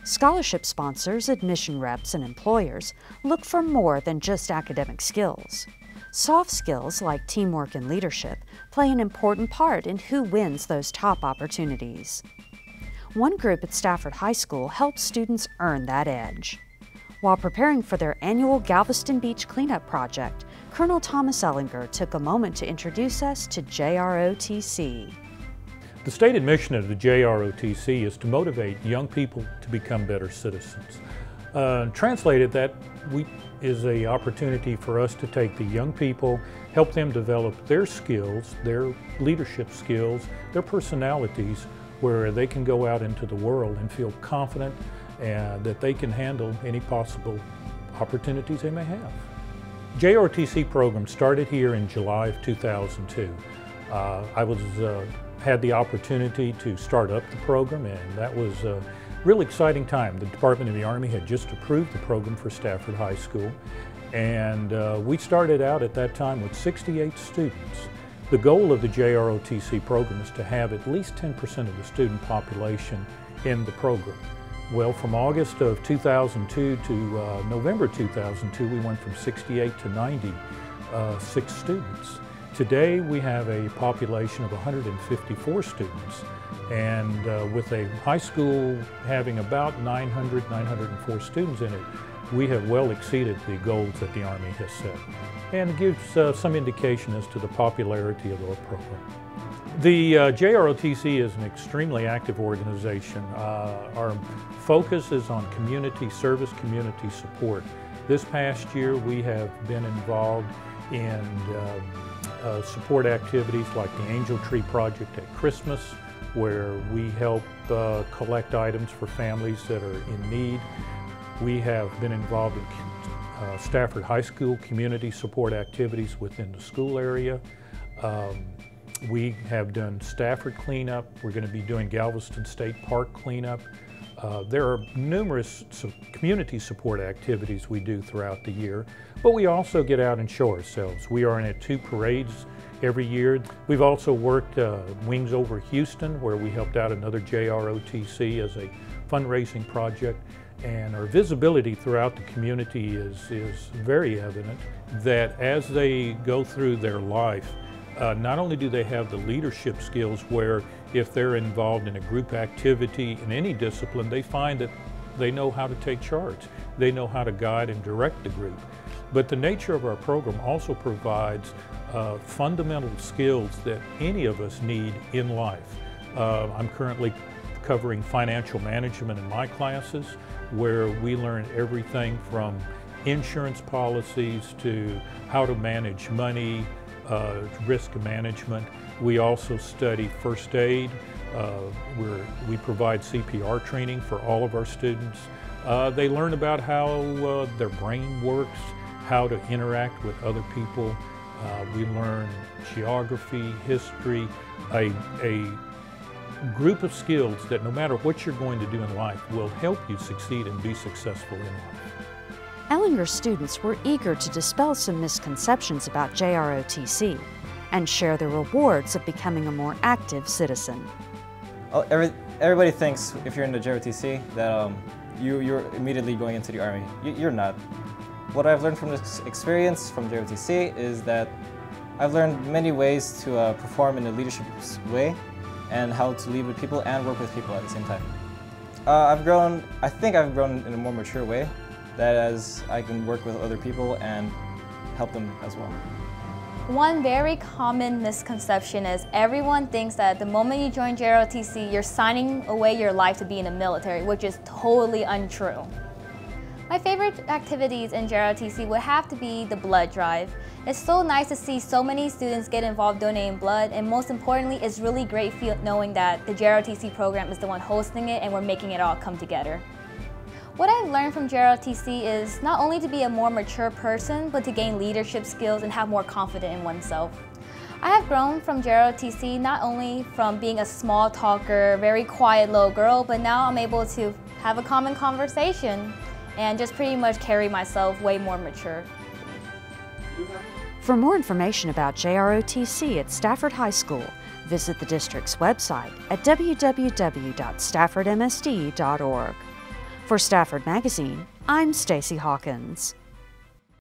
Scholarship sponsors, admission reps, and employers look for more than just academic skills. Soft skills like teamwork and leadership play an important part in who wins those top opportunities. One group at Stafford High School helps students earn that edge. While preparing for their annual Galveston Beach cleanup project, Colonel Thomas Ellinger took a moment to introduce us to JROTC. The stated mission of the JROTC is to motivate young people to become better citizens. Translated, that is an opportunity for us to take the young people, help them develop their skills, their leadership skills, their personalities, where they can go out into the world and feel confident and that they can handle any possible opportunities they may have. JROTC program started here in July of 2002. I had the opportunity to start up the program, and that was a really exciting time. The Department of the Army had just approved the program for Stafford High School, and we started out at that time with 68 students. The goal of the JROTC program is to have at least 10% of the student population in the program. Well, from August of 2002 to November 2002, we went from 68 to 96 students. Today we have a population of 154 students, and with a high school having about 904 students in it, we have well exceeded the goals that the Army has set. And it gives some indication as to the popularity of our program. The JROTC is an extremely active organization. Our focus is on community service, community support. This past year we have been involved in support activities like the Angel Tree Project at Christmas, where we help collect items for families that are in need. We have been involved in Stafford High School community support activities within the school area. We have done Stafford cleanup. We're going to be doing Galveston State Park cleanup. There are numerous community support activities we do throughout the year, but we also get out and show ourselves. We are in 2 parades every year. We've also worked Wings Over Houston, where we helped out another JROTC as a fundraising project, and our visibility throughout the community is very evident that as they go through their life, not only do they have the leadership skills where if they're involved in a group activity in any discipline, they find that they know how to take charge. They know how to guide and direct the group. But the nature of our program also provides fundamental skills that any of us need in life. I'm currently covering financial management in my classes, where we learn everything from insurance policies to how to manage money, risk management. We also study first aid. We provide CPR training for all of our students. They learn about how their brain works, how to interact with other people. We learn geography, history, a group of skills that no matter what you're going to do in life will help you succeed and be successful in life. Ellinger students were eager to dispel some misconceptions about JROTC and share the rewards of becoming a more active citizen. Everybody thinks if you're in the JROTC that you're immediately going into the Army. You're not. What I've learned from this experience from JROTC is that I've learned many ways to perform in a leadership way and how to lead with people and work with people at the same time. I think I've grown in a more mature way, that as I can work with other people and help them as well. One very common misconception is everyone thinks that the moment you join JROTC, you're signing away your life to be in the military, which is totally untrue. My favorite activities in JROTC would have to be the blood drive. It's so nice to see so many students get involved donating blood, and most importantly, it's really great knowing that the JROTC program is the one hosting it and we're making it all come together. What I've learned from JROTC is not only to be a more mature person, but to gain leadership skills and have more confidence in oneself. I have grown from JROTC not only from being a small talker, very quiet little girl, but now I'm able to have a common conversation and just pretty much carry myself way more mature. For more information about JROTC at Stafford High School, visit the district's website at www.staffordmsd.org. For Stafford Magazine, I'm Stacy Hawkins.